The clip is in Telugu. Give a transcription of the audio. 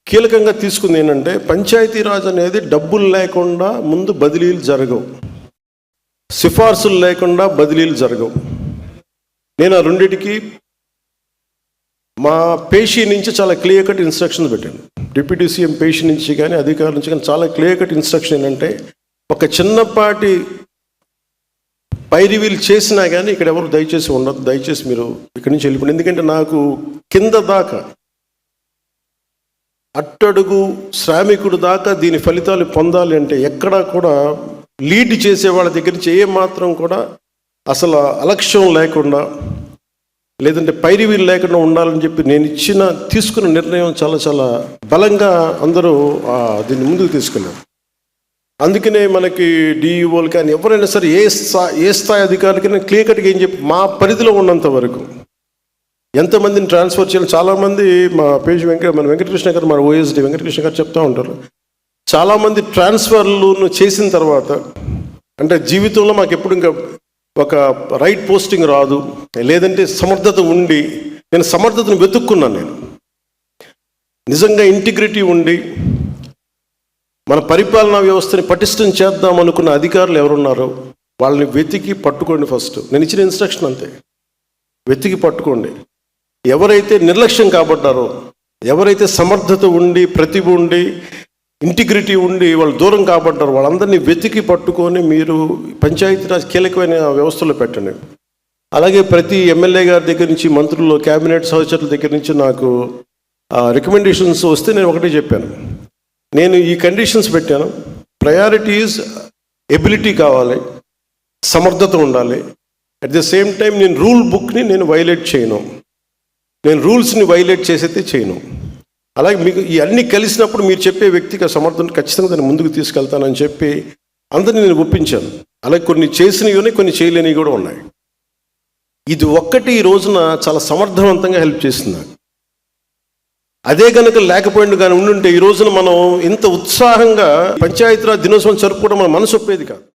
కీలకంగా తీసుకుంది ఏంటంటే, పంచాయతీరాజ్ అనేది డబ్బులు లేకుండా ముందు బదిలీలు జరగవు, సిఫార్సులు లేకుండా బదిలీలు జరగవు. నేను ఆ రెండింటికి మా పేషీ నుంచి చాలా క్లియర్ కట్ ఇన్స్ట్రక్షన్స్ పెట్టాను. డిప్యూటీ సీఎం పేషీ నుంచి కానీ అధికారుల నుంచి కానీ చాలా క్లియర్ కట్ ఇన్స్ట్రక్షన్ ఏంటంటే, ఒక చిన్నపాటి పైరివీలు చేసినా కానీ ఇక్కడ ఎవరు దయచేసి ఉండదు, దయచేసి మీరు ఇక్కడి నుంచి వెళ్ళిపోండి. ఎందుకంటే నాకు కింద దాకా అట్టడుగు శ్రామికుడు దాకా దీని ఫలితాలు పొందాలి అంటే ఎక్కడా కూడా లీడ్ చేసే వాళ్ళ దగ్గర నుంచి ఏమాత్రం కూడా అసలు అలక్ష్యం లేకుండా, లేదంటే పైరివీలు లేకుండా ఉండాలని చెప్పి నేను తీసుకున్న నిర్ణయం చాలా చాలా బలంగా అందరూ దీన్ని ముందుకు తీసుకెళ్ళారు. అందుకనే మనకి డిఈఓలు కానీ ఎవరైనా సరే ఏ స్థాయి అధికారులకైనా క్లియర్ కట్గా ఏం చెప్పి మా పరిధిలో ఉన్నంత వరకు ఎంతమందిని ట్రాన్స్ఫర్ చేయాలి. చాలామంది మా పేజ్ మన వెంకటకృష్ణ గారు, మన ఓఎస్డి వెంకటకృష్ణ గారు చెప్తూ ఉంటారు, చాలామంది ట్రాన్స్ఫర్లు చేసిన తర్వాత అంటే జీవితంలో మాకు ఎప్పుడు ఇంకా ఒక రైట్ పోస్టింగ్ రాదు, లేదంటే సమర్థత ఉండి, నేను సమర్థతను వెతుక్కున్నాను. నేను నిజంగా ఇంటిగ్రిటీ ఉండి మన పరిపాలనా వ్యవస్థని పటిష్టం చేద్దాం అనుకున్న అధికారులు ఎవరున్నారో వాళ్ళని వెతికి పట్టుకోండి. ఫస్ట్ నేను ఇచ్చిన ఇన్స్ట్రక్షన్ అంతే, వెతికి పట్టుకోండి. ఎవరైతే నిర్లక్ష్యం కాబడ్డారో, ఎవరైతే సమర్థత ఉండి, ప్రతిభ ఉండి, ఇంటిగ్రిటీ ఉండి వాళ్ళు దూరం కాబడ్డారో వాళ్ళందరినీ వెతికి పట్టుకొని మీరు పంచాయతీరాజ్ కీలకమైన వ్యవస్థలో పెట్టండి. అలాగే ప్రతి ఎమ్మెల్యే గారి దగ్గర నుంచి, మంత్రులు, క్యాబినెట్ సహచరుల దగ్గర నుంచి నాకు రికమెండేషన్స్ వస్తే నేను ఒకటే చెప్పాను, నేను ఈ కండిషన్స్ పెట్టాను. ప్రయారిటీస్ ఎబిలిటీ కావాలి, సమర్థత ఉండాలి. అట్ ద సేమ్ టైం నేను రూల్ బుక్ని నేను వైలేట్ చేయను, నేను రూల్స్ని వైలేట్ చేసైతే చేయను. అలాగే మీకు ఈ అన్నీ కలిసినప్పుడు మీరు చెప్పే వ్యక్తికి సమర్థన ఖచ్చితంగా దాన్ని ముందుకు తీసుకెళ్తానని చెప్పి అందరినీ నేను ఒప్పించాను. అలాగే కొన్ని చేసినవి ఉన్నాయి, కొన్ని చేయలేనివి కూడా ఉన్నాయి. ఇది ఒక్కటి ఈ రోజున చాలా సమర్థవంతంగా హెల్ప్ చేస్తుంది. అదే కనుక లేకపోయింది కానీ ఉండుంటే ఈ రోజున మనం ఇంత ఉత్సాహంగా పంచాయతీరాజ్ దినోత్సవం జరుపుకోవడం మన మనసు ఒప్పేది కాదు.